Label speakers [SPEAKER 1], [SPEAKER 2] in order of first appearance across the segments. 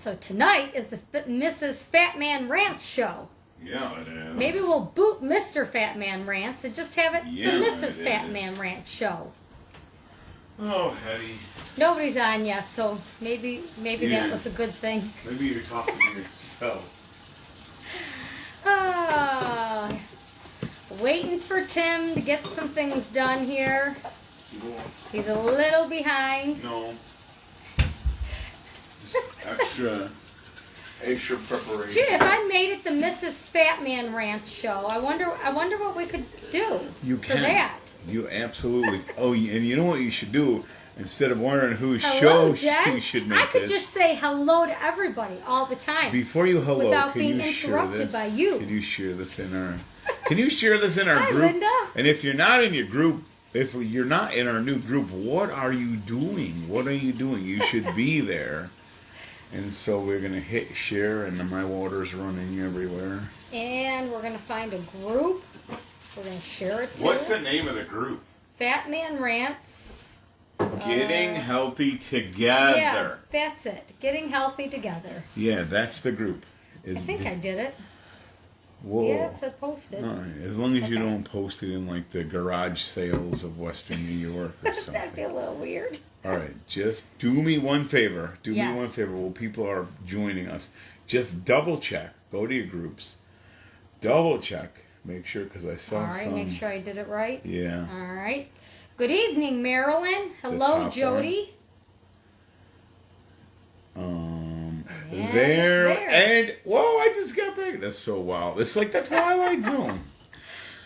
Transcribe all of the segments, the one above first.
[SPEAKER 1] So tonight is the Mrs. Fat Man Ranch show.
[SPEAKER 2] Yeah, it is.
[SPEAKER 1] Maybe we'll boot Mr. Fat Man Rants and just have it
[SPEAKER 2] Yeah,
[SPEAKER 1] the Mrs.
[SPEAKER 2] it
[SPEAKER 1] Fat
[SPEAKER 2] is.
[SPEAKER 1] Man Ranch show.
[SPEAKER 2] Oh, Hetty.
[SPEAKER 1] Nobody's on yet, so maybe
[SPEAKER 2] Yeah.
[SPEAKER 1] that was a good thing.
[SPEAKER 2] Maybe you're talking to yourself.
[SPEAKER 1] Ah, waiting for Tim to get some things done here. He's a little behind.
[SPEAKER 2] No. Just extra preparation.
[SPEAKER 1] Gee, if I made it the Mrs. Fat Man Ranch show, I wonder what we could do
[SPEAKER 2] You
[SPEAKER 1] for
[SPEAKER 2] can.
[SPEAKER 1] that.
[SPEAKER 2] You absolutely. Oh, and you know what you should do? Instead of wondering whose
[SPEAKER 1] Hello,
[SPEAKER 2] show
[SPEAKER 1] Jen.
[SPEAKER 2] you should make
[SPEAKER 1] I could
[SPEAKER 2] this,
[SPEAKER 1] just say hello to everybody all the time.
[SPEAKER 2] before you hello,
[SPEAKER 1] without
[SPEAKER 2] can
[SPEAKER 1] being
[SPEAKER 2] you share
[SPEAKER 1] interrupted
[SPEAKER 2] this?
[SPEAKER 1] by you.
[SPEAKER 2] Can you share this in our? Can you share this in our
[SPEAKER 1] Hi,
[SPEAKER 2] group?
[SPEAKER 1] Linda.
[SPEAKER 2] And if you're not in your group, if you're not in our new group, what are you doing? What are you doing? You should be there. And so we're gonna hit share, and my water's running everywhere.
[SPEAKER 1] And we're gonna find a group. We're gonna share it to.
[SPEAKER 2] What's the name of the group?
[SPEAKER 1] Fat Man Rants.
[SPEAKER 2] Getting Healthy Together.
[SPEAKER 1] Yeah, that's it. Getting healthy together.
[SPEAKER 2] Yeah, that's the group.
[SPEAKER 1] I think I did it.
[SPEAKER 2] Whoa.
[SPEAKER 1] Yeah, it said posted.
[SPEAKER 2] All right. As long as you
[SPEAKER 1] Okay.
[SPEAKER 2] don't post it in like the garage sales of Western New York or
[SPEAKER 1] That'd
[SPEAKER 2] something.
[SPEAKER 1] be a little weird.
[SPEAKER 2] All right, just do me one favor. Do
[SPEAKER 1] Yes.
[SPEAKER 2] me one favor. While people are joining us, just double check. Go to your groups. Double check. Make sure, because I saw
[SPEAKER 1] All right,
[SPEAKER 2] some.
[SPEAKER 1] make sure I did it right.
[SPEAKER 2] Yeah.
[SPEAKER 1] All right. Good evening, Marilyn. Hello,
[SPEAKER 2] top
[SPEAKER 1] Jody.
[SPEAKER 2] Um,
[SPEAKER 1] Yeah,
[SPEAKER 2] there
[SPEAKER 1] it's there.
[SPEAKER 2] and whoa! I just got back. That's so wild. It's like the Twilight Zone.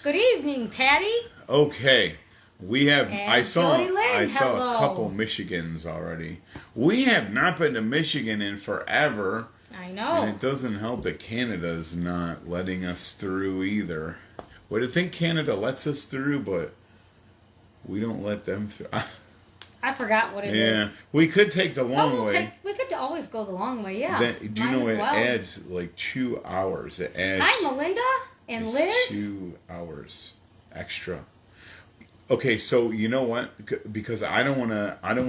[SPEAKER 1] Good evening, Patty.
[SPEAKER 2] Okay, we have.
[SPEAKER 1] And
[SPEAKER 2] I saw.
[SPEAKER 1] Jody Lynn,
[SPEAKER 2] I saw
[SPEAKER 1] hello.
[SPEAKER 2] a couple Michigans already. We have not been to Michigan in forever,
[SPEAKER 1] I
[SPEAKER 2] and
[SPEAKER 1] know.
[SPEAKER 2] it doesn't help that Canada's not letting us through either. Well, I think Canada lets us through, but we don't let them through.
[SPEAKER 1] I forgot what it
[SPEAKER 2] Yeah,
[SPEAKER 1] is.
[SPEAKER 2] we could take the long
[SPEAKER 1] Oh,
[SPEAKER 2] way.
[SPEAKER 1] we could always go the long way, yeah.
[SPEAKER 2] Do you
[SPEAKER 1] Might
[SPEAKER 2] know
[SPEAKER 1] as
[SPEAKER 2] it
[SPEAKER 1] well.
[SPEAKER 2] adds like 2 hours? It adds.
[SPEAKER 1] Hi, Melinda and
[SPEAKER 2] it's
[SPEAKER 1] Liz.
[SPEAKER 2] 2 hours extra. Okay, so you know what? Because I don't want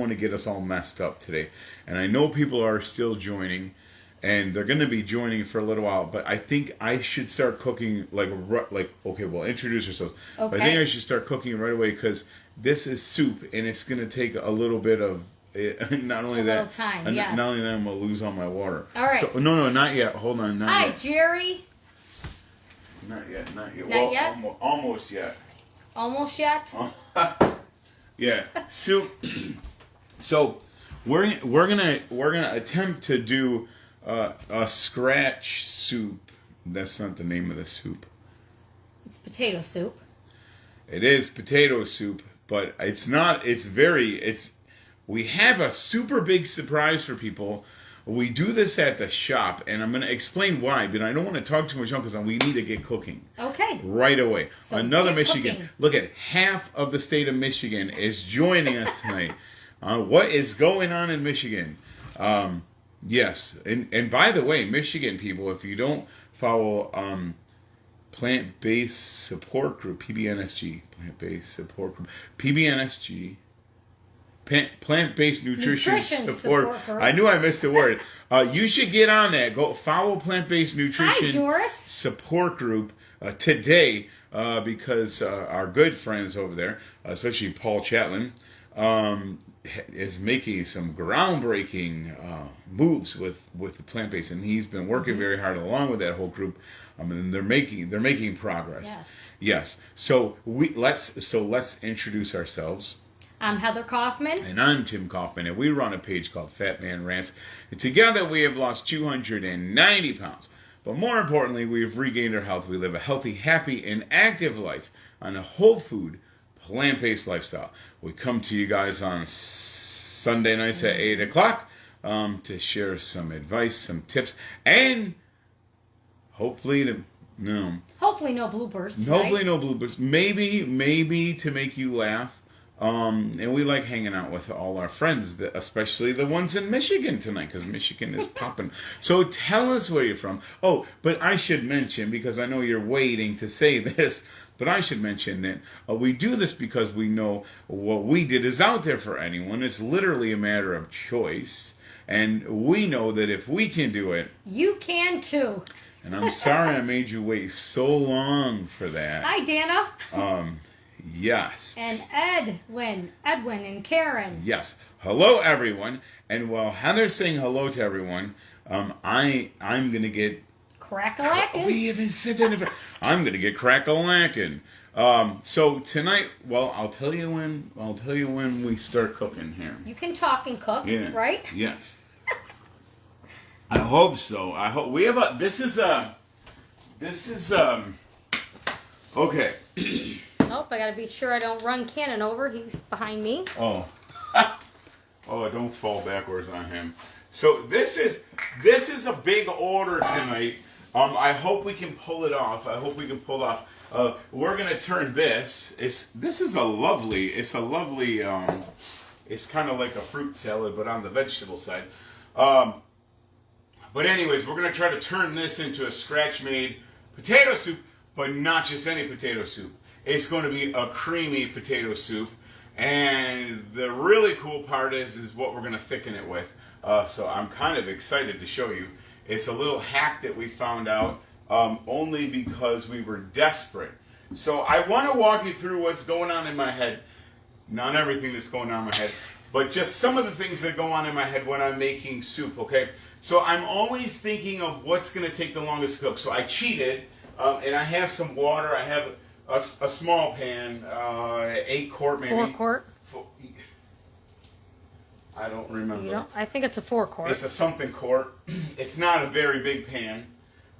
[SPEAKER 2] to get us all messed up today, and I know people are still joining, and they're going to be joining for a little while. But I think I should start cooking like okay, well, introduce yourselves.
[SPEAKER 1] Okay.
[SPEAKER 2] But I think I should start cooking right away because this is soup, and it's going to take a little bit of. Not only
[SPEAKER 1] A
[SPEAKER 2] that,
[SPEAKER 1] little time,
[SPEAKER 2] and
[SPEAKER 1] yes.
[SPEAKER 2] not only that, I'm gonna lose all my water.
[SPEAKER 1] All right.
[SPEAKER 2] So, no, not yet. Hold on, not
[SPEAKER 1] Hi,
[SPEAKER 2] yet.
[SPEAKER 1] Jerry.
[SPEAKER 2] Not yet.
[SPEAKER 1] Not
[SPEAKER 2] Well,
[SPEAKER 1] yet?
[SPEAKER 2] Almost yet.
[SPEAKER 1] Almost yet?
[SPEAKER 2] Yeah. So, so we're gonna attempt to do a scratch soup. That's not the name of the soup.
[SPEAKER 1] It's potato soup.
[SPEAKER 2] It is potato soup, but it's not. We have a super big surprise for people. We do this at the shop, and I'm going to explain why, but I don't want to talk too much on because we need to get cooking
[SPEAKER 1] Okay.
[SPEAKER 2] right away.
[SPEAKER 1] So
[SPEAKER 2] Another
[SPEAKER 1] get
[SPEAKER 2] Michigan.
[SPEAKER 1] cooking.
[SPEAKER 2] Look at half of the state of Michigan is joining us tonight. What is going on in Michigan? Yes, and by the way, Michigan people, if you don't follow Plant-Based Support Group, PBNSG, Plant-Based Support Group, PBNSG, Plant-Based Nutrition Support.
[SPEAKER 1] Group.
[SPEAKER 2] I knew I missed a word. You should get on that. Go follow Plant-Based Nutrition
[SPEAKER 1] Hi, Doris.
[SPEAKER 2] Support Group today because our good friends over there, especially Paul Chatlin, is making some groundbreaking moves with the plant-based, and he's been working very hard along with that whole group. And they're making progress.
[SPEAKER 1] Yes.
[SPEAKER 2] Yes. So let's introduce ourselves.
[SPEAKER 1] I'm Heather Kaufman.
[SPEAKER 2] And I'm Tim Kaufman, and we run a page called Fat Man Rants. And together we have lost 290 pounds. But more importantly, we've regained our health. We live a healthy, happy, and active life on a whole food, plant-based lifestyle. We come to you guys on Sunday nights at 8 o'clock to share some advice, some tips, and hopefully
[SPEAKER 1] Hopefully no bloopers.
[SPEAKER 2] hopefully
[SPEAKER 1] right?
[SPEAKER 2] no bloopers. Maybe to make you laugh. And we like hanging out with all our friends, especially the ones in Michigan tonight, because Michigan is popping. So tell us where you're from. Oh, but I should mention, because I know you're waiting to say this, but I should mention that we do this because we know what we did is out there for anyone. It's literally a matter of choice. And we know that if we can do it,
[SPEAKER 1] you can too.
[SPEAKER 2] And I'm sorry I made you wait so long for that.
[SPEAKER 1] Hi, Dana.
[SPEAKER 2] Yes.
[SPEAKER 1] And Edwin and Karen.
[SPEAKER 2] Yes. Hello, everyone. And while Heather's saying hello to everyone, I'm gonna get
[SPEAKER 1] crack-a-lackin'.
[SPEAKER 2] We even said that. I'm gonna get crack-a-lackin'. So tonight, well, I'll tell you when we start cooking here.
[SPEAKER 1] You can talk and cook, right?
[SPEAKER 2] Yes. I hope so. I hope we have a. This is okay.
[SPEAKER 1] Nope, I gotta be sure I don't run Cannon over. He's behind me.
[SPEAKER 2] Oh. Oh, don't fall backwards on him. So this is a big order tonight. I hope we can pull it off. We're gonna turn this. It's kind of like a fruit salad, but on the vegetable side. But anyways, we're gonna try to turn this into a scratch-made potato soup, but not just any potato soup. It's going to be a creamy potato soup, and the really cool part is what we're gonna thicken it with. So I'm kind of excited to show you. It's a little hack that we found out only because we were desperate. So I want to walk you through what's going on in my head. Not everything that's going on in my head, but just some of the things that go on in my head when I'm making soup, okay? So I'm always thinking of what's going to take the longest to cook. So I cheated, and I have some water. I have a small pan, 8 quart maybe.
[SPEAKER 1] 4 quart.
[SPEAKER 2] I don't remember.
[SPEAKER 1] I think it's a 4 quart.
[SPEAKER 2] It's a something quart. It's not a very big pan,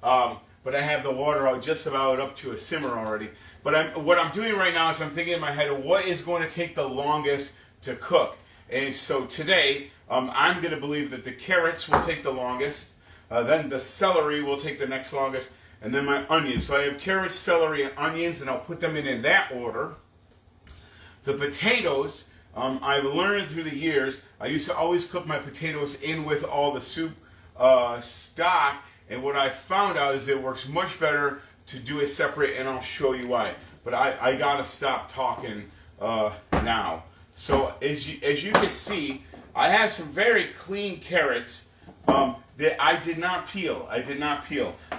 [SPEAKER 2] but I have the water out just about up to a simmer already. But what I'm doing right now is I'm thinking in my head of what is going to take the longest to cook. And so today, I'm going to believe that the carrots will take the longest, then the celery will take the next longest, and then my onions. So I have carrots, celery, and onions, and I'll put them in that order. The potatoes, I've learned through the years, I used to always cook my potatoes in with all the soup stock, and what I found out is it works much better to do it separate, and I'll show you why. But I got to stop talking now. So as you can see, I have some very clean carrots that I did not peel.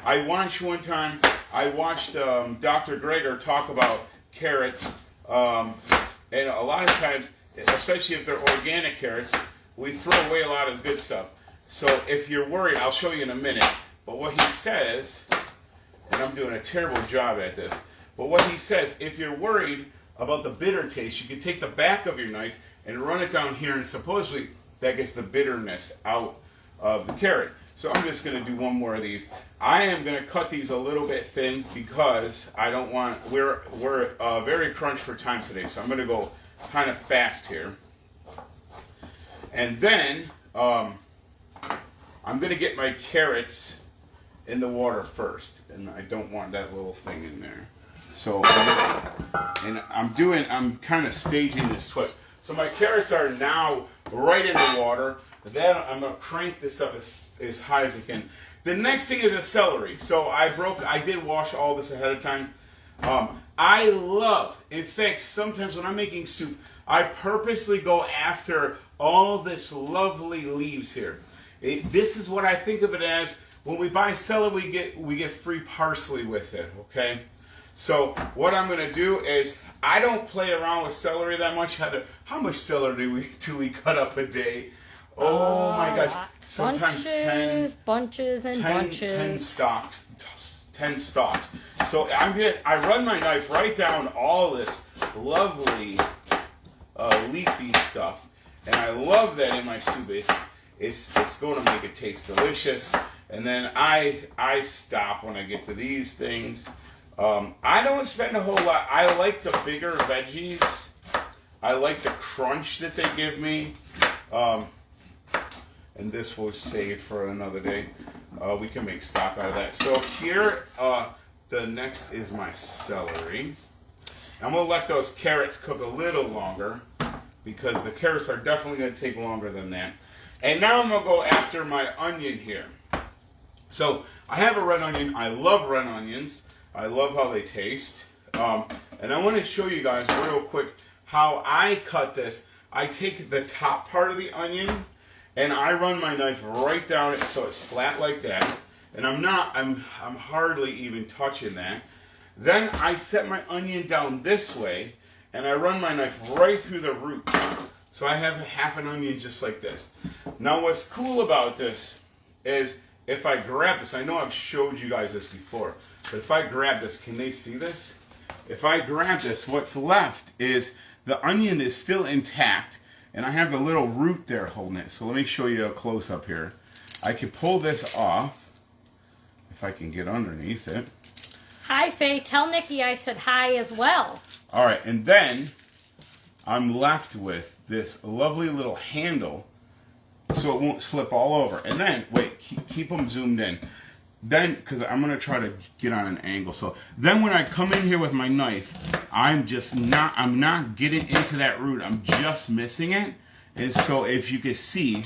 [SPEAKER 2] I watched one time, Dr. Greger talk about carrots, and a lot of times, especially if they're organic carrots, we throw away a lot of good stuff. So if you're worried, I'll show you in a minute, but what he says, and I'm doing a terrible job at this, but what he says, if you're worried about the bitter taste, you can take the back of your knife and run it down here, and supposedly that gets the bitterness out of the carrot. So I'm just going to do one more of these. I am going to cut these a little bit thin because I don't want, we're very crunched for time today, so I'm going to go kind of fast here. And then I'm going to get my carrots in the water first, and I don't want that little thing in there. So, I'm kind of staging this twist. So my carrots are now right in the water. Then I'm going to crank this up as high as I can. The next thing is a celery. So I did wash all this ahead of time. I love, in fact, sometimes when I'm making soup, I purposely go after all this lovely leaves here. This is what I think of it as. When we buy celery, we get free parsley with it, okay? So what I'm going to do is, I don't play around with celery that much. Heather, how much celery do we cut up a day? Oh my gosh. Sometimes
[SPEAKER 1] bunches.
[SPEAKER 2] 10 stalks. 10 stalks. So I run my knife right down all this lovely leafy stuff. And I love that in my soup. It's going to make it taste delicious. And then I stop when I get to these things. I don't spend a whole lot. I like the bigger veggies. I like the crunch that they give me. And this will save for another day. We can make stock out of that. So here, the next is my celery. I'm going to let those carrots cook a little longer because the carrots are definitely going to take longer than that. And now I'm going to go after my onion here. So I have a red onion. I love red onions. I love how they taste. And I want to show you guys real quick how I cut this. I take the top part of the onion and I run my knife right down it so it's flat like that. And I'm hardly even touching that. Then I set my onion down this way, and I run my knife right through the root. So I have half an onion just like this. Now what's cool about this is if I grab this, I know I've showed you guys this before, but if I grab this, can they see this? If I grab this, what's left is the onion is still intact, and I have a little root there holding it. So let me show you a close-up here. I can pull this off, if I can get underneath it.
[SPEAKER 1] Hi, Faye. Tell Nikki I said hi as well.
[SPEAKER 2] All right, and then I'm left with this lovely little handle so it won't slip all over. And then, wait, keep them zoomed in. Then, because I'm going to try to get on an angle. So then when I come in here with my knife, I'm not getting into that root. I'm just missing it. And so if you can see,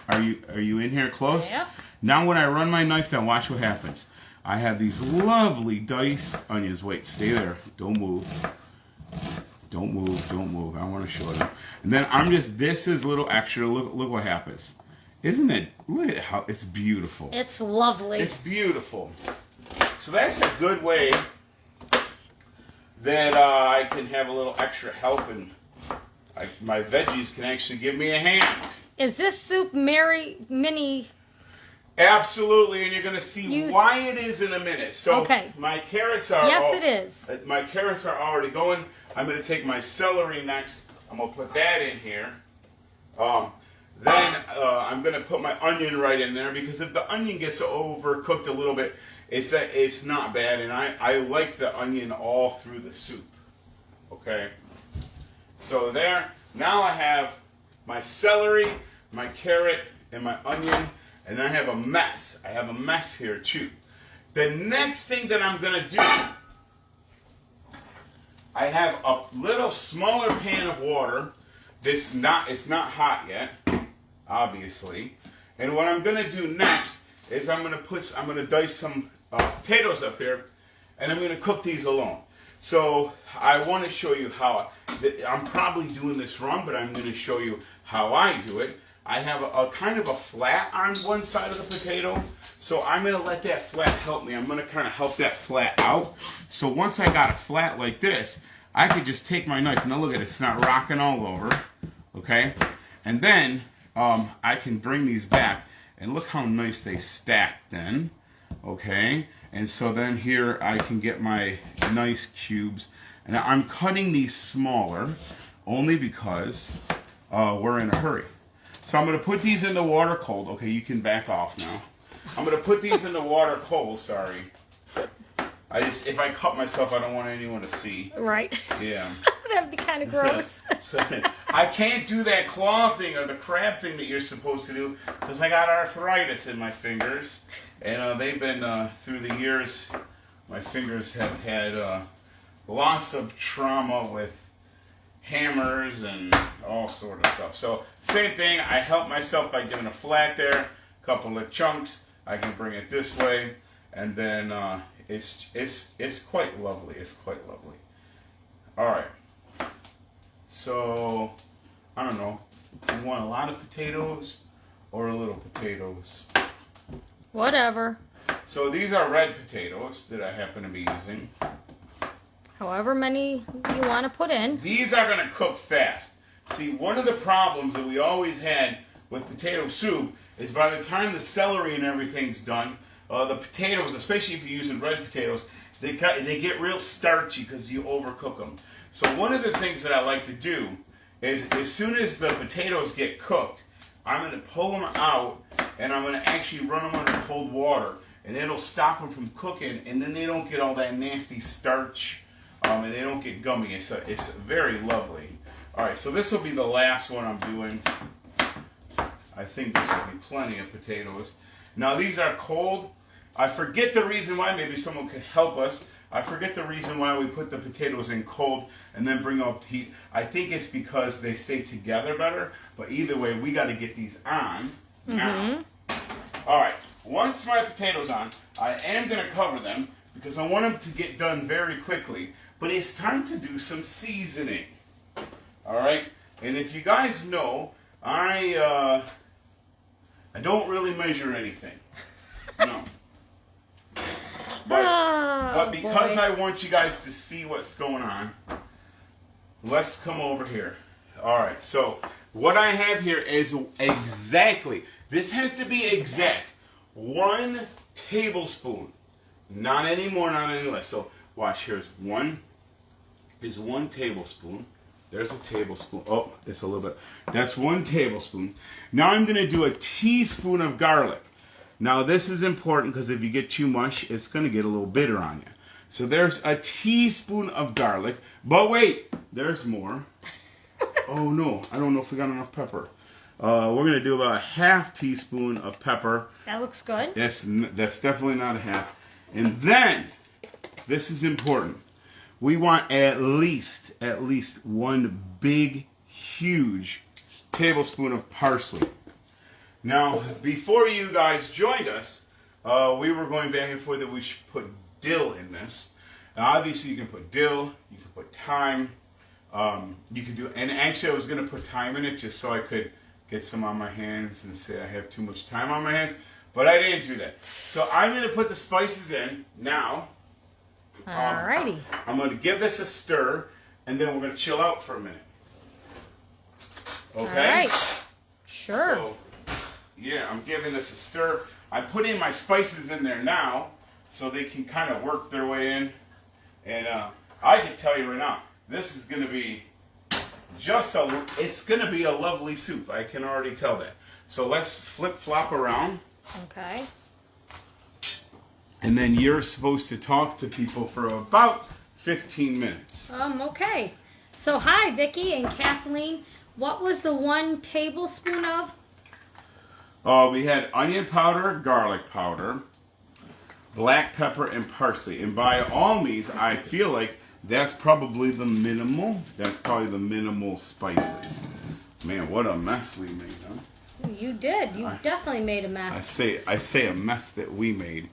[SPEAKER 2] are you in here close?
[SPEAKER 1] Yep.
[SPEAKER 2] Now when I run my knife down, watch what happens. I have these lovely diced onions. Wait, stay there. Don't move. Don't move. Don't move. I want to show them. And then this is a little extra. Look what happens. Isn't it? Look at how it's beautiful.
[SPEAKER 1] It's lovely.
[SPEAKER 2] It's beautiful. So that's a good way that I can have a little extra help, and my veggies can actually give me a hand.
[SPEAKER 1] Is this soup mini?
[SPEAKER 2] Absolutely, and you're going to see why it is in a minute. So
[SPEAKER 1] okay.
[SPEAKER 2] My carrots are
[SPEAKER 1] it is.
[SPEAKER 2] My carrots are already going. I'm going to take my celery next. I'm going to put that in here. Then I'm going to put my onion right in there, because if the onion gets overcooked a little bit, it's not bad, and I like the onion all through the soup. Okay. So there. Now I have my celery, my carrot, and my onion. And I have a mess. I have a mess here too. The next thing that I'm going to do, I have a little smaller pan of water. It's not hot yet, obviously. And what I'm going to do next is I'm going to dice some potatoes up here, and I'm going to cook these alone. So I want to show you how. I'm probably doing this wrong, but I'm going to show you how I do it. I have a kind of a flat on one side of the potato, so I'm going to let that flat help me. I'm going to kind of help that flat out. So once I got it flat like this, I could just take my knife. Now look at it, it's not rocking all over, okay? And then I can bring these back, and look how nice they stack then, okay? And so then here I can get my nice cubes. And I'm cutting these smaller only because we're in a hurry. So I'm going to put these in the water cold. Okay, you can back off now. I'm going to put these in the water cold, sorry. If I cut myself, I don't want anyone to see.
[SPEAKER 1] Right.
[SPEAKER 2] Yeah.
[SPEAKER 1] That'd be kind of gross.
[SPEAKER 2] So, I can't do that claw thing or the crab thing that you're supposed to do because I got arthritis in my fingers. And they've been, through the years, my fingers have had lots of trauma with hammers and all sort of stuff. So same thing, I help myself by giving a flat there, a couple of chunks. I can bring it this way, and then it's quite lovely. It's quite lovely. All right. So I don't know. Do you want a lot of potatoes or a little potatoes?
[SPEAKER 1] Whatever.
[SPEAKER 2] So these are red potatoes that I happen to be using.
[SPEAKER 1] However many you want to put in.
[SPEAKER 2] These are going to cook fast. See, one of the problems that we always had with potato soup is by the time the celery and everything's done, the potatoes, especially if you're using red potatoes, they get real starchy because you overcook them. So one of the things that I like to do is as soon as the potatoes get cooked, I'm going to pull them out and I'm going to actually run them under cold water, and it'll stop them from cooking, and then they don't get all that nasty starch. And they don't get gummy. It's very lovely. All right, so this will be the last one I'm doing. I think this will be plenty of potatoes. Now these are cold. I forget the reason why. Maybe someone could help us. I forget the reason why we put the potatoes in cold and then bring them up to heat. I think it's because they stay together better. But either way, we got to get these on now. All right, once my potatoes on, I am going to cover them because I want them to get done very quickly. But it's time to do some seasoning. All right? And if you guys know, I I don't really measure anything. No. But because I want you guys to see what's going on, let's come over here. All right, so what I have here is exactly, this has to be exact, 1 tablespoon. Not any more, not any less. So watch, here's 1 tablespoon. There's a tablespoon. Oh, it's a little bit. That's 1 tablespoon. Now I'm going to do a teaspoon of garlic. Now this is important because if you get too much, it's going to get a little bitter on you. So there's a teaspoon of garlic. But wait, there's more. Oh no, I don't know if we got enough pepper. We're going to do about a half teaspoon of pepper.
[SPEAKER 1] That looks good.
[SPEAKER 2] That's definitely not a half. And then, this is important. We want at least 1 big, huge tablespoon of parsley. Now, before you guys joined us, we were going back and forth that we should put dill in this. Now, obviously, you can put dill, you can put thyme, you could do, and actually I was going to put thyme in it just so I could get some on my hands and say I have too much thyme on my hands, but I didn't do that. So I'm going to put the spices in now.
[SPEAKER 1] Alrighty.
[SPEAKER 2] I'm going to give this a stir, and then we're going to chill out for a minute. Okay?
[SPEAKER 1] Alright. Sure.
[SPEAKER 2] So, yeah, I'm giving this a stir. I'm putting my spices in there now, so they can kind of work their way in. And I can tell you right now, this is going to be it's going to be a lovely soup. I can already tell that. So let's flip-flop around.
[SPEAKER 1] Okay.
[SPEAKER 2] And then you're supposed to talk to people for about 15 minutes.
[SPEAKER 1] Okay. So hi, Vicki and Kathleen. What was the 1 tablespoon of?
[SPEAKER 2] We had onion powder, garlic powder, black pepper, and parsley. And by all means, I feel like that's probably the minimal. That's probably the minimal spices. Man, what a mess we made, huh?
[SPEAKER 1] You did. You definitely made a mess.
[SPEAKER 2] I say a mess that we made.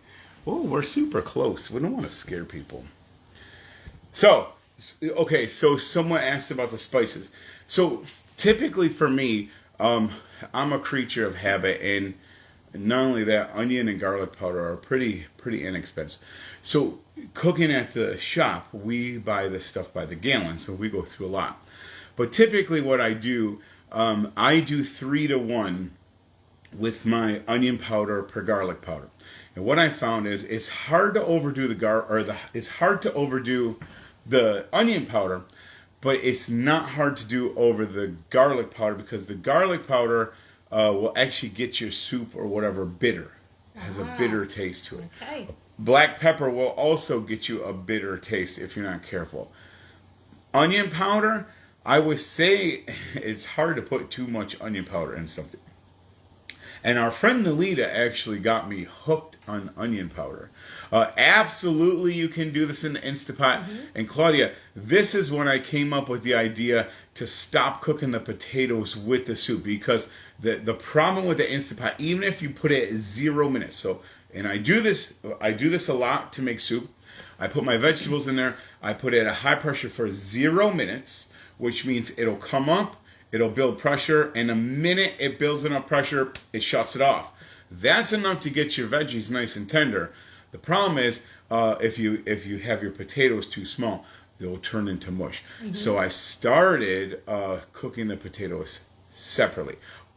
[SPEAKER 2] Oh, we're super close. We don't want to scare people. So, okay, so someone asked about the spices. So, typically for me, I'm a creature of habit, and not only that, onion and garlic powder are pretty inexpensive. So, cooking at the shop, we buy this stuff by the gallon, so we go through a lot. But typically what I do 3 to 1 with my onion powder per garlic powder. And what I found is it's hard to overdo the onion powder, but it's not hard to do over the garlic powder because the garlic powder will actually get your soup or whatever bitter. It has a bitter taste to it.
[SPEAKER 1] Okay.
[SPEAKER 2] Black pepper will also get you a bitter taste if you're not careful. Onion powder, I would say it's hard to put too much onion powder in something. And our friend Nalita actually got me hooked on onion powder. Absolutely, you can do this in the Instapot. Mm-hmm. And Claudia, this is when I came up with the idea to stop cooking the potatoes with the soup. Because the problem with the Instapot, even if you put it at 0 minutes. So, and I do this a lot to make soup. I put my vegetables in there. I put it at a high pressure for 0 minutes, which means it'll come up. It'll build pressure, and the minute it builds enough pressure, it shuts it off. That's enough to get your veggies nice and tender. The problem is, if you have your potatoes too small, they'll turn into mush. Mm-hmm. So I started cooking the potatoes separately.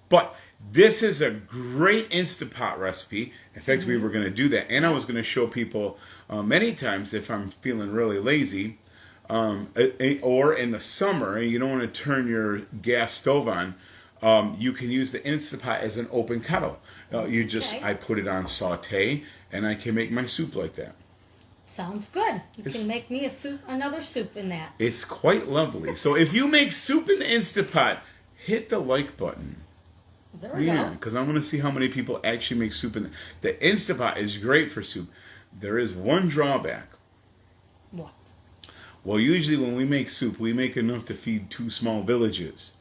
[SPEAKER 2] But this is a great Instapot recipe. In fact, we were going to do that, and I was going to show people many times if I'm feeling really lazy. Or in the summer, and you don't want to turn your gas stove on, you can use the Instapot as an open kettle. I put it on saute, and I can make my soup like that.
[SPEAKER 1] Sounds good. You can make me another soup in that.
[SPEAKER 2] It's quite lovely. So if you make soup in the Instapot, hit the like button.
[SPEAKER 1] There we go.
[SPEAKER 2] Because I want to see how many people actually make soup in the Instapot is great for soup. There is one drawback.
[SPEAKER 1] What?
[SPEAKER 2] Well, usually when we make soup, we make enough to feed 2 small villages.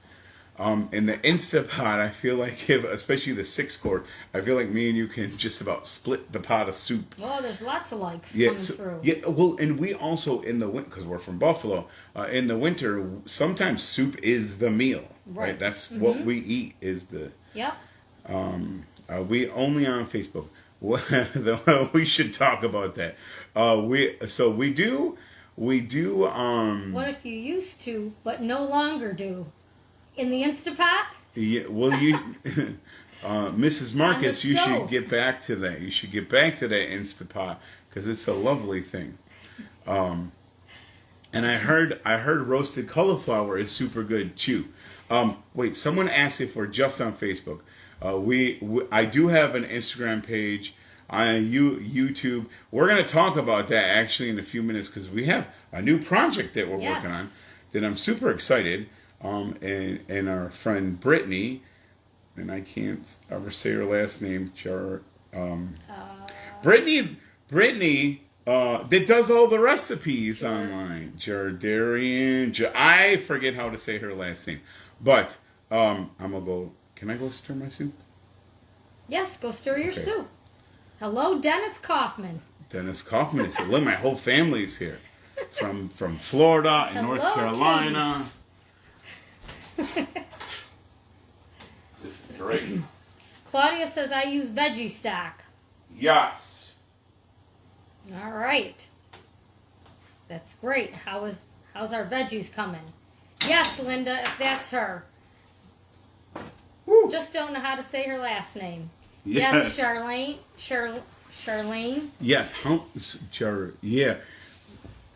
[SPEAKER 2] In the Instapot, I feel like, especially the 6-quart, I feel like me and you can just about split the pot of soup.
[SPEAKER 1] Well, there's lots of likes coming through.
[SPEAKER 2] Yeah, well, and we also, in the winter, because we're from Buffalo, in the winter, sometimes soup is the meal, right? That's what we eat is the...
[SPEAKER 1] Yep.
[SPEAKER 2] We only on Facebook. We should talk about that. We do.
[SPEAKER 1] What if you used to, but no longer do? In the Instapot?
[SPEAKER 2] Yeah. Well, you, Mrs. Marcus, you should get back to that. You should get back to that Instapot because it's a lovely thing. And I heard roasted cauliflower is super good too. Wait, someone asked if we're just on Facebook. I do have an Instagram page on YouTube. We're going to talk about that actually in a few minutes because we have a new project that we're working on that I'm super excited. And our friend Brittany, and I can't ever say her last name, Brittany, that does all the recipes online. Jardarian, I forget how to say her last name, but I'm gonna go. Can I go stir my soup?
[SPEAKER 1] Yes, go stir your soup. Hello, Dennis Kaufman.
[SPEAKER 2] Dennis Kaufman is here. Look, my whole family's here from Florida and North Carolina. This is great.
[SPEAKER 1] Claudia says I use veggie stock.
[SPEAKER 2] Yes.
[SPEAKER 1] All right. That's great. How's our veggies coming? Yes, Linda, if that's her.
[SPEAKER 2] Woo.
[SPEAKER 1] Just don't know how to say her last name.
[SPEAKER 2] Yes,
[SPEAKER 1] Charlene. Charlene.
[SPEAKER 2] Yes, yeah.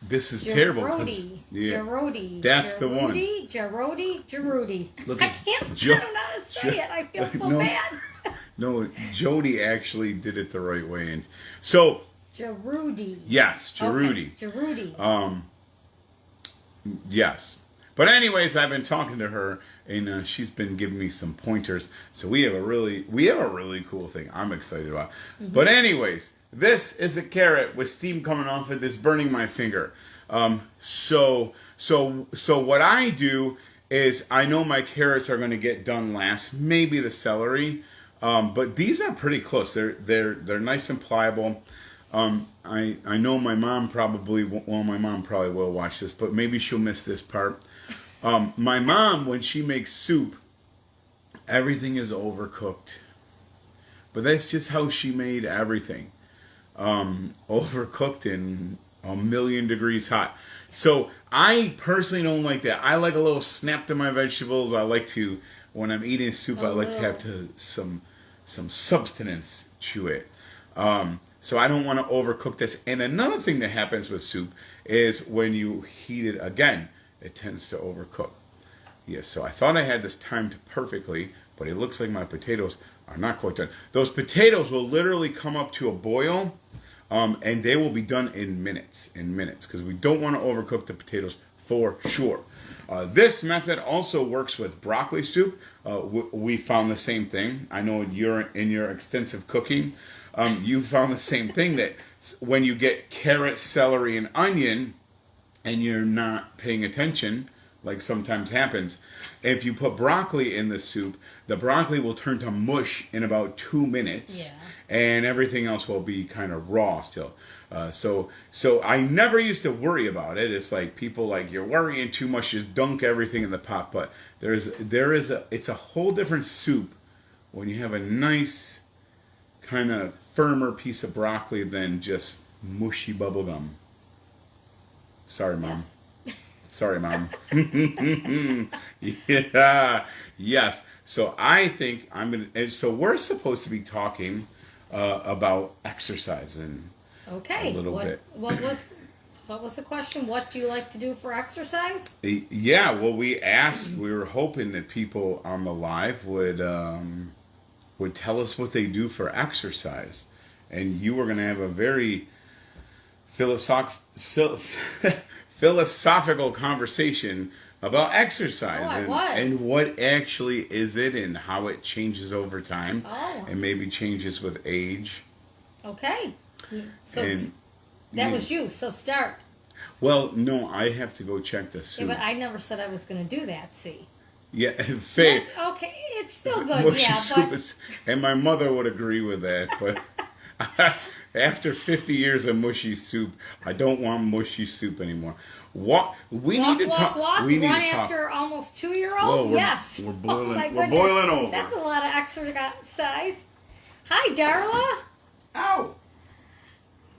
[SPEAKER 2] This is terrible.
[SPEAKER 1] Jarodi.
[SPEAKER 2] That's the one.
[SPEAKER 1] Jarodi.
[SPEAKER 2] Look,
[SPEAKER 1] I can't pronounce how to say it. I feel so bad.
[SPEAKER 2] No, Jody actually did it the right way, and so
[SPEAKER 1] Jarudi.
[SPEAKER 2] Yes, Jarudi.
[SPEAKER 1] Okay. Jarudi.
[SPEAKER 2] Yes. But anyways, I've been talking to her, and she's been giving me some pointers. So we have a really cool thing I'm excited about. Mm-hmm. But anyways, this is a carrot with steam coming off it that's burning my finger. So what I do is I know my carrots are going to get done last, maybe the celery, but these are pretty close. They're nice and pliable. I know my mom probably will watch this, but maybe she'll miss this part. My mom, when she makes soup, everything is overcooked. But that's just how she made everything. Overcooked and 1,000,000 degrees hot. So I personally don't like that. I like a little snap to my vegetables. I like to, when I'm eating soup, I like to have some substance to it. So I don't want to overcook this. And another thing that happens with soup is when you heat it again, it tends to overcook. Yes, so I thought I had this timed perfectly, but it looks like my potatoes are not quite done. Those potatoes will literally come up to a boil, and they will be done in minutes, because we don't want to overcook the potatoes for sure. This method also works with broccoli soup. We found the same thing. I know in your extensive cooking, you found the same thing, that when you get carrot, celery, and onion, and you're not paying attention, like sometimes happens, if you put broccoli in the soup, the broccoli will turn to mush in about 2 minutes, and everything else will be kind of raw still. So I never used to worry about it. It's like people like, you're worrying too much, just dunk everything in the pot. But it's a whole different soup when you have a nice kind of firmer piece of broccoli than just mushy bubble gum. Sorry, Mom.
[SPEAKER 1] Yes.
[SPEAKER 2] Sorry, Mom. Yeah. Yes. So I think so we're supposed to be talking about exercise and a little bit.
[SPEAKER 1] What was the question? What do you like to do for exercise?
[SPEAKER 2] Yeah. Well, we were hoping that people on the live would tell us what they do for exercise, and you were going to have a very philosophical conversation about exercise and what actually is it and how it changes over time and maybe changes with age.
[SPEAKER 1] Okay. So that was you. So start.
[SPEAKER 2] Well, no, I have to go check the soup.
[SPEAKER 1] Yeah, but I never said I was going to do that, see.
[SPEAKER 2] Yeah, Faye.
[SPEAKER 1] Okay, it's still good,
[SPEAKER 2] and my mother would agree with that, but after 50 years of mushy soup, I don't want mushy soup anymore. We need to talk.
[SPEAKER 1] After almost 2-year-old? Yes.
[SPEAKER 2] We're boiling.
[SPEAKER 1] Oh,
[SPEAKER 2] we're boiling over.
[SPEAKER 1] That's a lot of exercise. Hi, Darla.
[SPEAKER 2] Ow!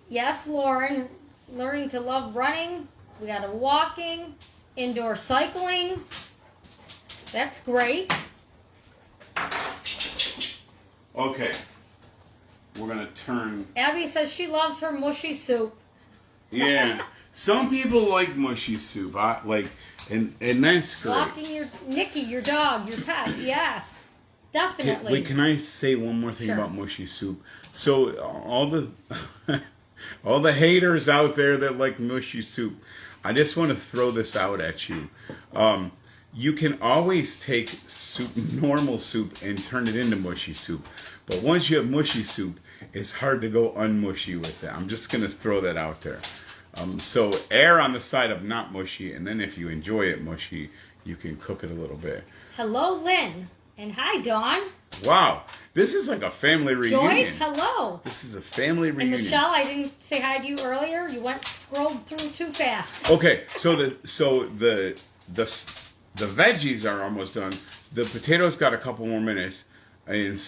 [SPEAKER 1] Yes, Lauren. Learning to love running. We got a walking, indoor cycling. That's great.
[SPEAKER 2] Okay. We're going to turn...
[SPEAKER 1] Abby says she loves her mushy soup.
[SPEAKER 2] Yeah. Some people like mushy soup. And that's great.
[SPEAKER 1] Walking your Nikki, your dog, your pet. Yes. Definitely.
[SPEAKER 2] Wait, can I say one more thing
[SPEAKER 1] Sure.
[SPEAKER 2] about mushy soup? So all the all the haters out there that like mushy soup, I just want to throw this out at you. You can always take soup, normal soup, and turn it into mushy soup. But once you have mushy soup, it's hard to go unmushy with it. I'm just gonna throw that out there. So err on the side of not mushy, and then if you enjoy it mushy, you can cook it a little bit.
[SPEAKER 1] Hello, Lynn. And hi, Dawn.
[SPEAKER 2] Wow, this is like a family reunion.
[SPEAKER 1] Joyce, hello.
[SPEAKER 2] This is a family
[SPEAKER 1] And
[SPEAKER 2] reunion.
[SPEAKER 1] Michelle, I didn't say hi to you earlier. You scrolled through too fast.
[SPEAKER 2] Okay, so the veggies are almost done. The potatoes got a couple more minutes, and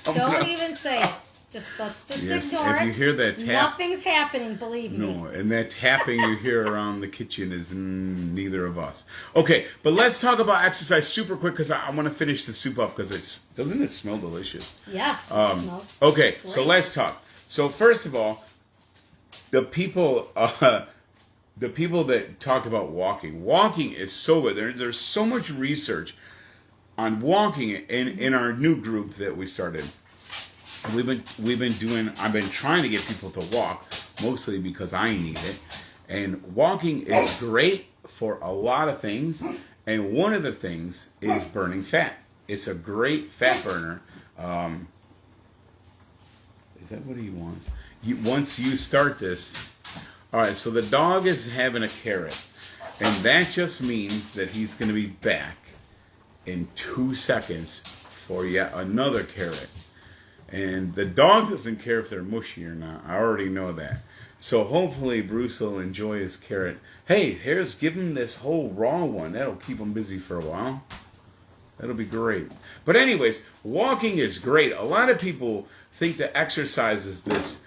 [SPEAKER 1] Don't even say it. Let's just ignore
[SPEAKER 2] if
[SPEAKER 1] it.
[SPEAKER 2] you hear that tap,
[SPEAKER 1] Nothing's happening, believe me.
[SPEAKER 2] no, and that tapping you hear around the kitchen is neither of us. Okay, but let's talk about exercise super quick because I want to finish the soup off because doesn't it smell delicious?
[SPEAKER 1] Yes, it smells
[SPEAKER 2] Okay,
[SPEAKER 1] great.
[SPEAKER 2] so let's talk. So first of all, the people that talked about walking is so good. There's so much research on walking in our new group that we started. I've been trying to get people to walk, mostly because I need it. And walking is great for a lot of things. And one of the things is burning fat. It's a great fat burner. Is that what he wants? Once you start this, all right, so the dog is having a carrot. And that just means that he's going to be back in 2 seconds for yet another carrot. And the dog doesn't care if they're mushy or not. I already know that. So hopefully Bruce will enjoy his carrot. Hey, give him this whole raw one. That'll keep him busy for a while. That'll be great. But anyways, walking is great. A lot of people think that exercise is this,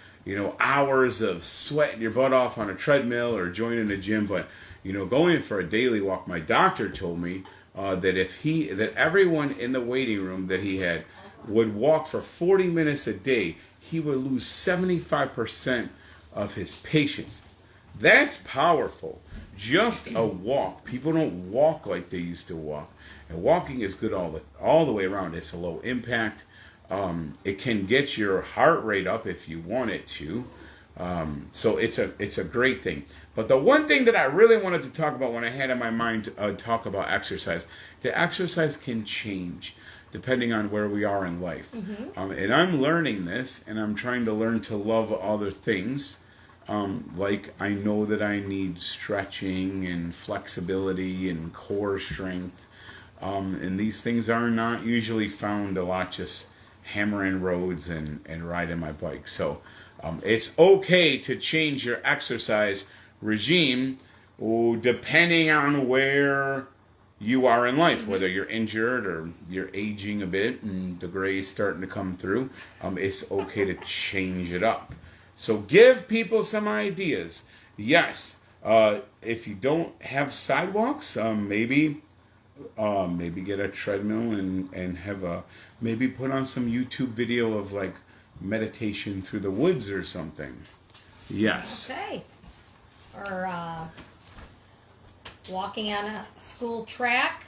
[SPEAKER 2] hours of sweating your butt off on a treadmill or joining a gym. But, going for a daily walk, my doctor told me that everyone in the waiting room that he had would walk for 40 minutes a day, he would lose 75% of his patients. That's powerful. Just a walk. People don't walk like they used to walk. And walking is good all the way around. It's a low impact. It can get your heart rate up if you want it to. So it's a great thing. But the one thing that I really wanted to talk about when I had in my mind to talk about exercise, the exercise can change depending on where we are in life. Mm-hmm. And I'm learning this, and I'm trying to learn to love other things. Like I know that I need stretching and flexibility and core strength. And these things are not usually found a lot just hammering roads and riding my bike. So it's okay to change your exercise regime depending on where you are in life, whether you're injured or you're aging a bit and the gray is starting to come through. It's okay to change it up. So give people some ideas. Yes, if you don't have sidewalks, maybe get a treadmill and have maybe put on some YouTube video of like meditation through the woods or something. Yes.
[SPEAKER 1] Okay. Or walking on a school track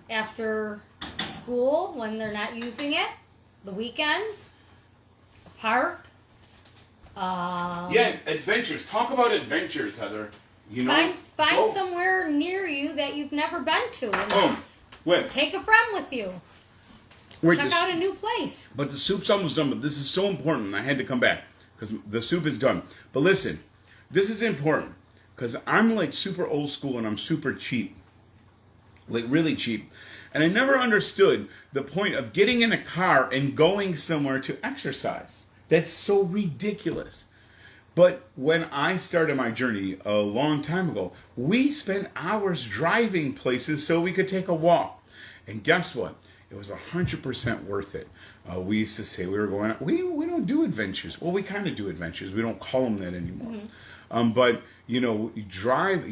[SPEAKER 1] after school when they're not using it. The weekends. A park.
[SPEAKER 2] Yeah, adventures. Talk about adventures, Heather.
[SPEAKER 1] Find somewhere near you that you've never been to. And
[SPEAKER 2] wait.
[SPEAKER 1] take a friend with you. Check out a new place.
[SPEAKER 2] But the soup's almost done. But this is so important. I had to come back because the soup is done. But listen, this is important because I'm like super old school and I'm super cheap, like really cheap. And I never understood the point of getting in a car and going somewhere to exercise. That's so ridiculous. But when I started my journey a long time ago, we spent hours driving places so we could take a walk. And guess what? It was 100% worth it. We used to say we were going out. We don't do adventures. Well, we kind of do adventures. We don't call them that anymore. But you drive.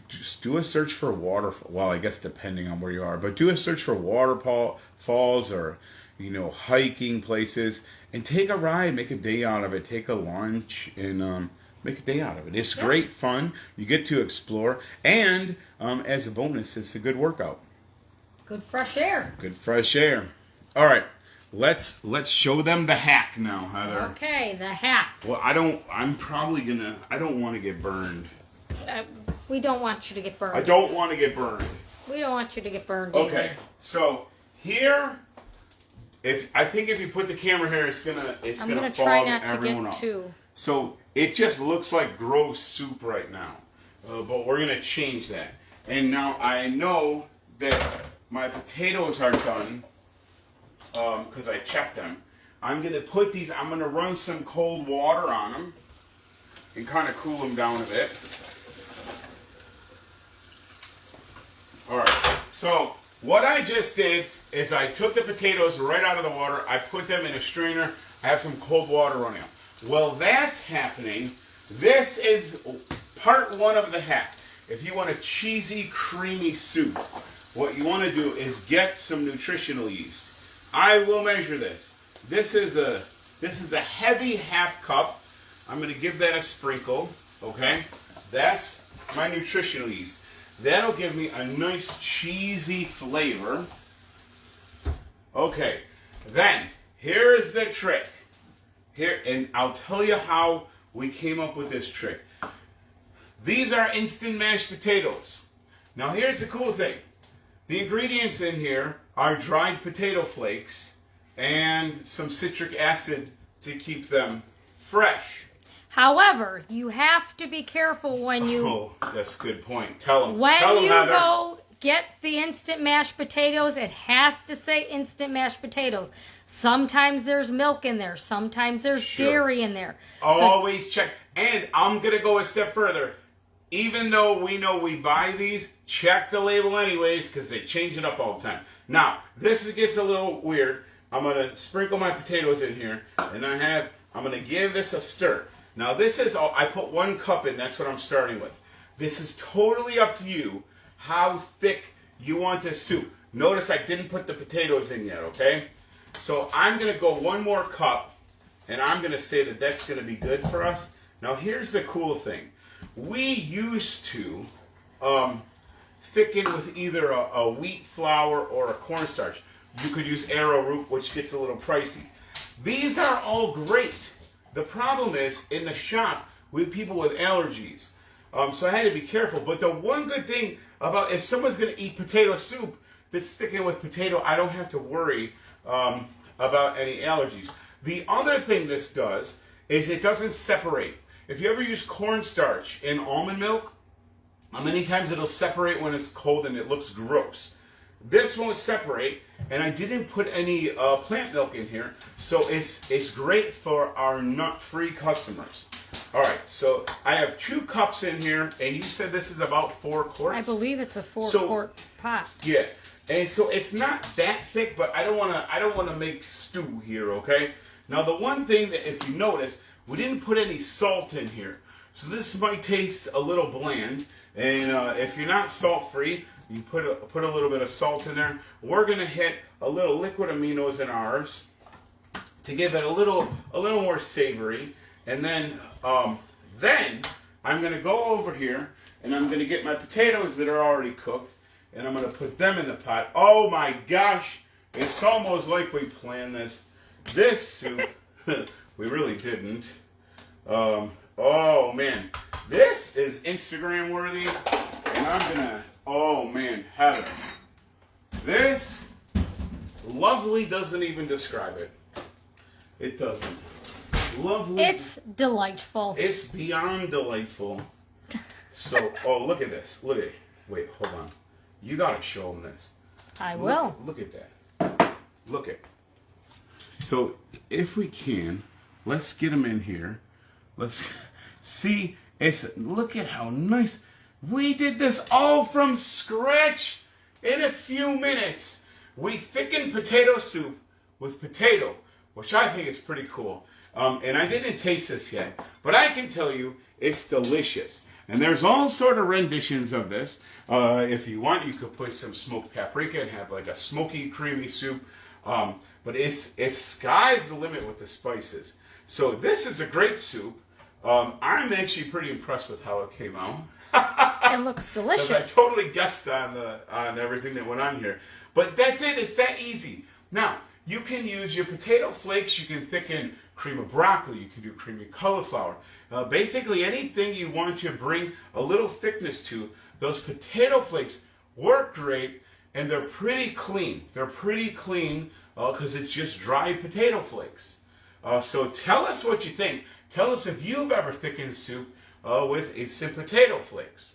[SPEAKER 2] Just do a search for waterfall. Well, I guess depending on where you are, but do a search for waterfalls or hiking places, and take a ride. Make a day out of it. Take a lunch and make a day out of it. It's great fun. You get to explore, and as a bonus, it's a good workout.
[SPEAKER 1] Good fresh air.
[SPEAKER 2] Good fresh air. All right. Let's show them the hack now, Heather.
[SPEAKER 1] Okay, the hack.
[SPEAKER 2] Well, I don't want to get burned.
[SPEAKER 1] We don't want you to get burned.
[SPEAKER 2] I don't want to get burned.
[SPEAKER 1] We don't want you to get burned.
[SPEAKER 2] Okay, so here, if you put the camera here, it's gonna fog
[SPEAKER 1] try not to
[SPEAKER 2] everyone
[SPEAKER 1] get
[SPEAKER 2] up.
[SPEAKER 1] too.
[SPEAKER 2] So it just looks like gross soup right now, but we're gonna change that. And now I know that my potatoes are done. Because I checked them. I'm going to run some cold water on them and kind of cool them down a bit. Alright, so what I just did is I took the potatoes right out of the water, I put them in a strainer, I have some cold water running out. Well, that's happening. This is part one of the hack. If you want a cheesy, creamy soup, what you want to do is get some nutritional yeast. I will measure this. This is a heavy half cup. I'm going to give that a sprinkle. Okay, that's my nutritional yeast. That'll give me a nice cheesy flavor. Okay, then here's the trick. And I'll tell you how we came up with this trick. These are instant mashed potatoes. Now here's the cool thing. The ingredients in here are dried potato flakes and some citric acid to keep them fresh.
[SPEAKER 1] However, you have to be careful when you...
[SPEAKER 2] Oh, that's a good point. Tell them.
[SPEAKER 1] When
[SPEAKER 2] Tell them,
[SPEAKER 1] you
[SPEAKER 2] Heather.
[SPEAKER 1] go get the instant mashed potatoes, it has to say instant mashed potatoes. Sometimes there's milk in there. Sometimes there's dairy in there.
[SPEAKER 2] Always check. And I'm going to go a step further. Even though we know we buy these, check the label anyways because they change it up all the time. Now, this gets a little weird. I'm going to sprinkle my potatoes in here, and I'm going to give this a stir. Now, this is all, I put 1 cup in, that's what I'm starting with. This is totally up to you how thick you want this soup. Notice I didn't put the potatoes in yet, okay? So I'm going to go 1 more cup, and I'm going to say that that's going to be good for us. Now, here's the cool thing. We used to thicken with either a wheat flour or a cornstarch. You could use arrowroot, which gets a little pricey. These are all great. The problem is, in the shop, we have people with allergies. So I had to be careful. But the one good thing about if someone's going to eat potato soup that's thickened with potato, I don't have to worry about any allergies. The other thing this does is it doesn't separate. If you ever use cornstarch in almond milk, many times it'll separate when it's cold and it looks gross. This won't separate, and I didn't put any plant milk in here, so it's great for our nut-free customers. All right, so I have 2 cups in here, and you said this is about 4 quarts?
[SPEAKER 1] I believe it's a 4-quart pot.
[SPEAKER 2] Yeah, and so it's not that thick, but I don't want to make stew here, okay? Now the one thing that if you notice, we didn't put any salt in here, so this might taste a little bland. And if you're not salt-free, you put a little bit of salt in there. We're gonna hit a little liquid aminos in ours to give it a little more savory. And then I'm gonna go over here and I'm gonna get my potatoes that are already cooked, and I'm gonna put them in the pot. Oh my gosh, it's almost like we planned this. This soup, we really didn't. Oh man, this is Instagram worthy, and I'm gonna, oh man, Heather, this, lovely doesn't even describe it. It doesn't. Lovely.
[SPEAKER 1] It's delightful.
[SPEAKER 2] It's beyond delightful. So, oh, look at this. Look at it. Wait, hold on. You gotta show them this.
[SPEAKER 1] I will.
[SPEAKER 2] Look at that. Look at. So, if we can, let's get them in here. Let's see. Look at how nice. We did this all from scratch in a few minutes. We thickened potato soup with potato, which I think is pretty cool. And I didn't taste this yet, but I can tell you it's delicious. And there's all sort of renditions of this. If you want, you could put some smoked paprika and have like a smoky, creamy soup. But it's sky's the limit with the spices. So this is a great soup. I'm actually pretty impressed with how it came out.
[SPEAKER 1] It looks delicious.
[SPEAKER 2] I totally guessed on everything that went on here. But that's it. It's that easy. Now, you can use your potato flakes. You can thicken cream of broccoli. You can do creamy cauliflower. Basically, anything you want to bring a little thickness to, those potato flakes work great, and they're pretty clean. They're pretty clean because it's just dried potato flakes. So tell us what you think. Tell us if you've ever thickened soup with some potato flakes.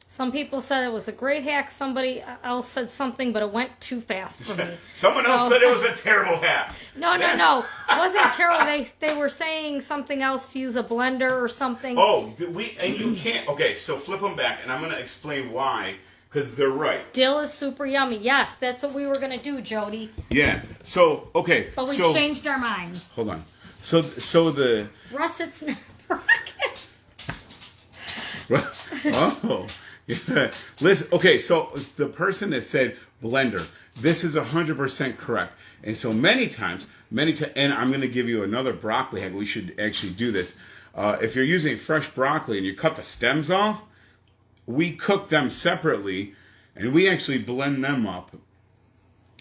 [SPEAKER 1] Some people said it was a great hack. Somebody else said something, but it went too fast for me.
[SPEAKER 2] Someone else said it was a terrible hack.
[SPEAKER 1] No. It wasn't terrible. They were saying something else, to use a blender or something.
[SPEAKER 2] Oh, and you can't. Okay, so flip them back, and I'm going to explain why, because they're right.
[SPEAKER 1] Dill is super yummy. Yes, that's what we were going to do, Jody.
[SPEAKER 2] Yeah. So, okay.
[SPEAKER 1] But we changed our mind.
[SPEAKER 2] Hold on. So the...
[SPEAKER 1] Russets and rockets.
[SPEAKER 2] Oh. Yeah. Listen, okay, so the person that said blender, this is 100% correct. And so many times, and I'm going to give you another broccoli hack. We should actually do this. If you're using fresh broccoli and you cut the stems off, we cook them separately, and we actually blend them up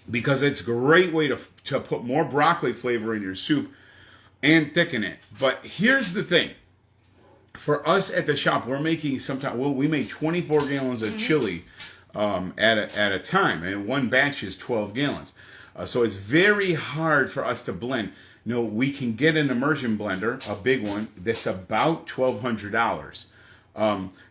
[SPEAKER 2] because it's a great way to put more broccoli flavor in your soup and thicken it. But here's the thing. For us at the shop, we're making we make 24 gallons of chili at a time, and one batch is 12 gallons. So it's very hard for us to blend. We can get an immersion blender, a big one, that's about $1,200.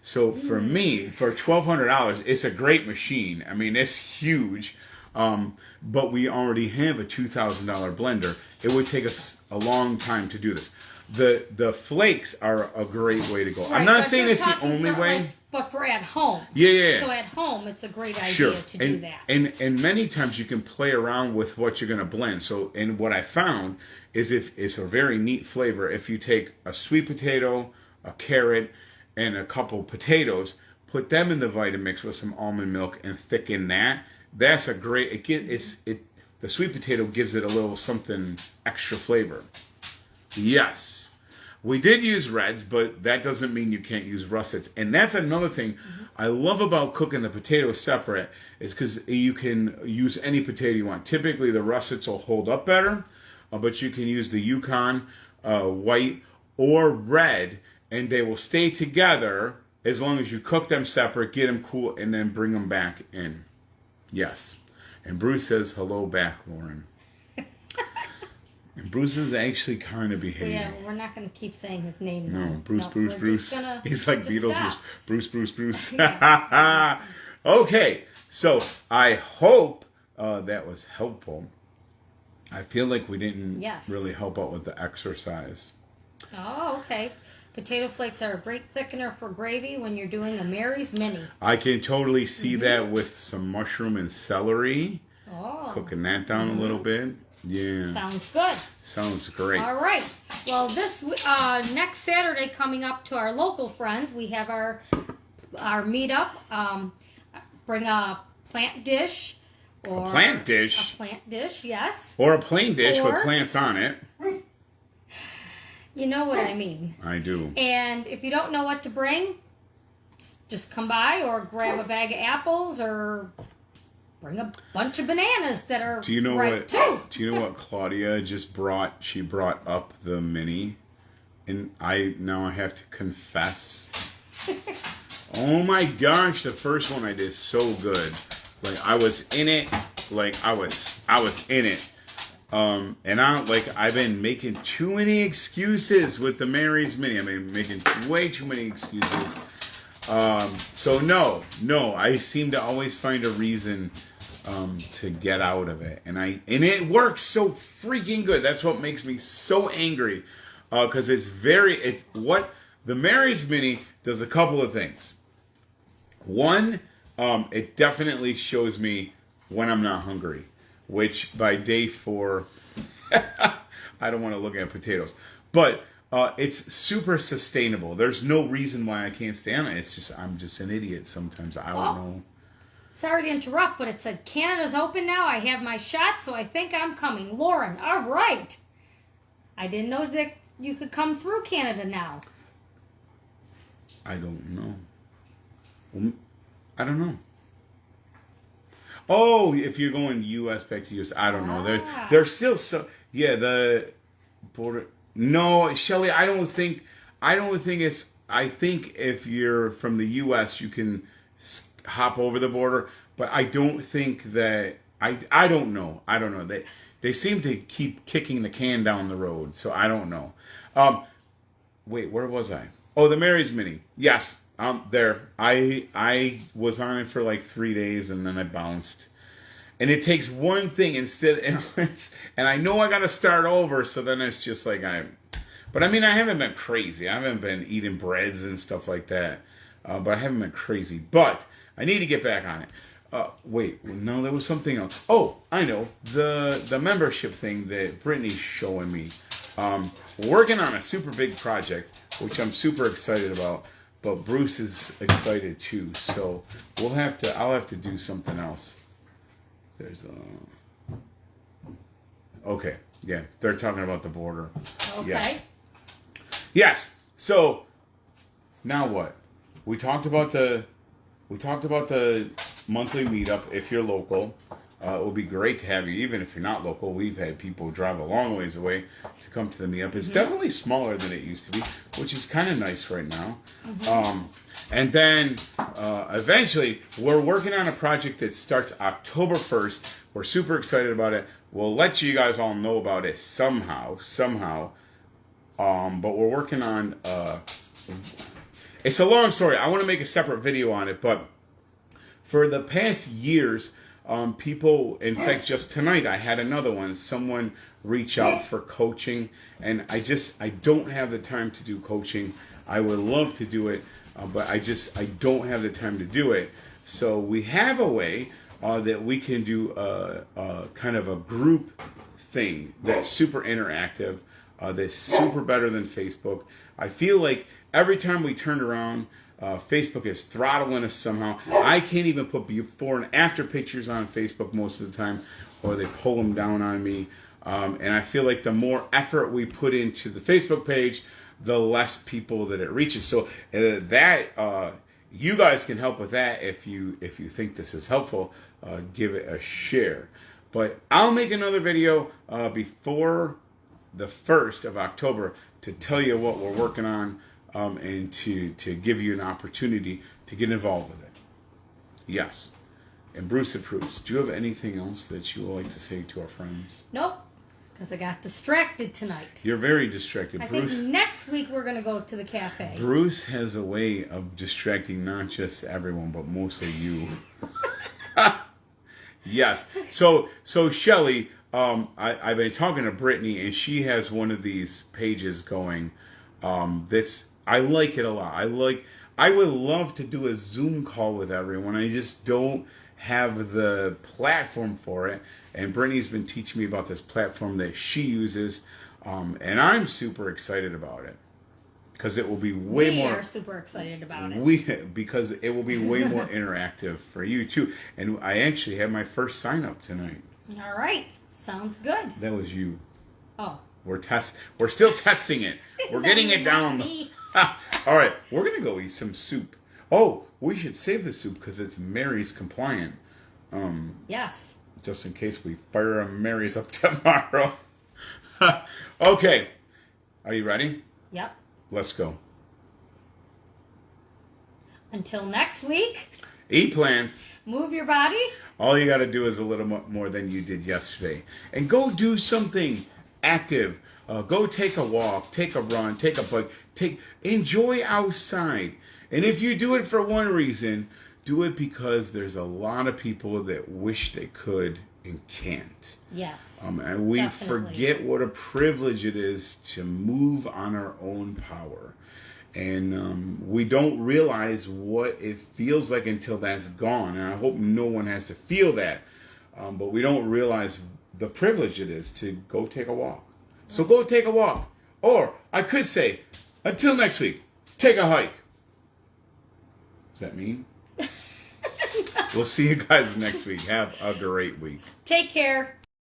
[SPEAKER 2] So for me, for $1,200, it's a great machine. I mean, it's huge. But we already have a $2,000 blender. It would take us a long time to do this. The flakes are a great way to go.
[SPEAKER 1] Right,
[SPEAKER 2] I'm not saying it's the only way.
[SPEAKER 1] But for at home.
[SPEAKER 2] Yeah.
[SPEAKER 1] So at home, it's a great idea to do that.
[SPEAKER 2] And many times you can play around with what you're going to blend. So, and what I found is if it's a very neat flavor, if you take a sweet potato, a carrot, and a couple potatoes, put them in the Vitamix with some almond milk and thicken that. That's a great. The sweet potato gives it a little something extra flavor. Yes. We did use reds, but that doesn't mean you can't use russets. And that's another thing I love about cooking the potatoes separate is because you can use any potato you want. Typically, the russets will hold up better, but you can use the Yukon white or red, and they will stay together as long as you cook them separate, get them cool, and then bring them back in. Yes. And Bruce says, hello back, Lauren. And Bruce is actually kind of behaving.
[SPEAKER 1] Yeah, we're not going to keep saying his name.
[SPEAKER 2] No, Bruce. He's like Beetlejuice.
[SPEAKER 1] Stop.
[SPEAKER 2] Bruce. Okay, so I hope that was helpful. I feel like we didn't really help out with the exercise.
[SPEAKER 1] Oh, okay. Potato flakes are a great thickener for gravy when you're doing a Mary's Mini.
[SPEAKER 2] I can totally see that with some mushroom and celery.
[SPEAKER 1] Oh.
[SPEAKER 2] Cooking that down a little bit. Yeah.
[SPEAKER 1] Sounds good.
[SPEAKER 2] Sounds great.
[SPEAKER 1] All right. Well, this next Saturday coming up to our local friends, we have our meetup. Bring a plant dish. Or
[SPEAKER 2] a plant dish?
[SPEAKER 1] A plant dish, yes.
[SPEAKER 2] Or a plain dish with plants on it.
[SPEAKER 1] You know what I mean.
[SPEAKER 2] I do.
[SPEAKER 1] And if you don't know what to bring, just come by or grab a bag of apples or bring a bunch of bananas that are
[SPEAKER 2] too. Do you know what Claudia just brought? She brought up the mini, and I have to confess. Oh my gosh, the first one I did so good. Like I was in it. Like I was in it. And I've been making too many excuses with the Mary's Mini. I mean, making way too many excuses. So no, I seem to always find a reason to get out of it, and it works so freaking good. That's what makes me so angry, because it's what the Mary's Mini does a couple of things. One, it definitely shows me when I'm not hungry. which by day 4, I don't want to look at potatoes, but it's super sustainable. There's no reason why I can't stay on it. It's just I'm just an idiot sometimes. I don't know.
[SPEAKER 1] Sorry to interrupt, but it said Canada's open now. I have my shot, so I think I'm coming. Lauren, all right. I didn't know that you could come through Canada now.
[SPEAKER 2] I don't know. I don't know. Oh, if you're going U.S. back to U.S., I don't know. They're still so. Yeah, the border. No, Shelley, I don't think it's. I think if you're from the U.S., you can hop over the border, but I don't think that. I don't know. I don't know. They seem to keep kicking the can down the road, so I don't know. Wait, where was I? Oh, the Mary's Mini. Yes, there. I was on it for like 3 days, and then I bounced. And it takes one thing instead, and I know I got to start over. So then it's just like but I mean, I haven't been crazy. I haven't been eating breads and stuff like that. But I haven't been crazy. But I need to get back on it. Wait, no, there was something else. Oh, I know the membership thing that Brittany's showing me. Working on a super big project, which I'm super excited about. But Bruce is excited too. So I'll have to do something else. There's okay, yeah, they're talking about the border.
[SPEAKER 1] Okay.
[SPEAKER 2] Yes. So now what? We talked about the monthly meetup. If you're local, it would be great to have you. Even if you're not local, we've had people drive a long ways away to come to the meetup. It's definitely smaller than it used to be, which is kind of nice right now. And then eventually, we're working on a project that starts October 1st. We're super excited about it. We'll let you guys all know about it somehow. But we're working on... it's a long story. I want to make a separate video on it. But for the past years, people... In fact, just tonight, I had another one. Someone reach out for coaching. And I don't have the time to do coaching. I would love to do it. But I don't have the time to do it. So we have a way that we can do a kind of a group thing that's super interactive, that's super better than Facebook. I feel like every time we turn around, Facebook is throttling us somehow. I can't even put before and after pictures on Facebook most of the time, or they pull them down on me. And I feel like the more effort we put into the Facebook page, the less people that it reaches. So you guys can help with that if you think this is helpful. Give it a share. But I'll make another video before the 1st of October to tell you what we're working on and to give you an opportunity to get involved with it. Yes. And Bruce approves. Do you have anything else that you would like to say to our friends?
[SPEAKER 1] Nope. Because I got distracted tonight.
[SPEAKER 2] You're very distracted.
[SPEAKER 1] I think next week we're going to go to the cafe.
[SPEAKER 2] Bruce has a way of distracting not just everyone, but mostly you. Yes. So Shelley, I've been talking to Brittany, and she has one of these pages going. I like it a lot. I would love to do a Zoom call with everyone. I just don't have the platform for it. And Brittany's been teaching me about this platform that she uses, and I'm super excited about it because it will be way more. We are
[SPEAKER 1] super excited about it.
[SPEAKER 2] Because it will be way more interactive for you too. And I actually had my first sign up tonight.
[SPEAKER 1] All right, sounds good.
[SPEAKER 2] That was you.
[SPEAKER 1] Oh.
[SPEAKER 2] We're still testing it. We're getting it down. All right, we're gonna go eat some soup. Oh, we should save the soup because it's Mary's compliant.
[SPEAKER 1] Yes.
[SPEAKER 2] Just in case we fire a Mary's up tomorrow. Okay. Are you ready?
[SPEAKER 1] Yep.
[SPEAKER 2] Let's go.
[SPEAKER 1] Until next week.
[SPEAKER 2] Eat plants.
[SPEAKER 1] Move your body.
[SPEAKER 2] All you got to do is a little more than you did yesterday. And go do something active. Go take a walk, take a run, take a bike. Enjoy outside. And if you do it for one reason, do it because there's a lot of people that wish they could and can't.
[SPEAKER 1] Yes.
[SPEAKER 2] And we
[SPEAKER 1] definitely
[SPEAKER 2] forget what a privilege it is to move on our own power. And we don't realize what it feels like until that's gone. And I hope no one has to feel that. but we don't realize the privilege it is to go take a walk. So go take a walk. Or I could say, until next week, take a hike. Does that mean? We'll see you guys next week. Have a great week.
[SPEAKER 1] Take care.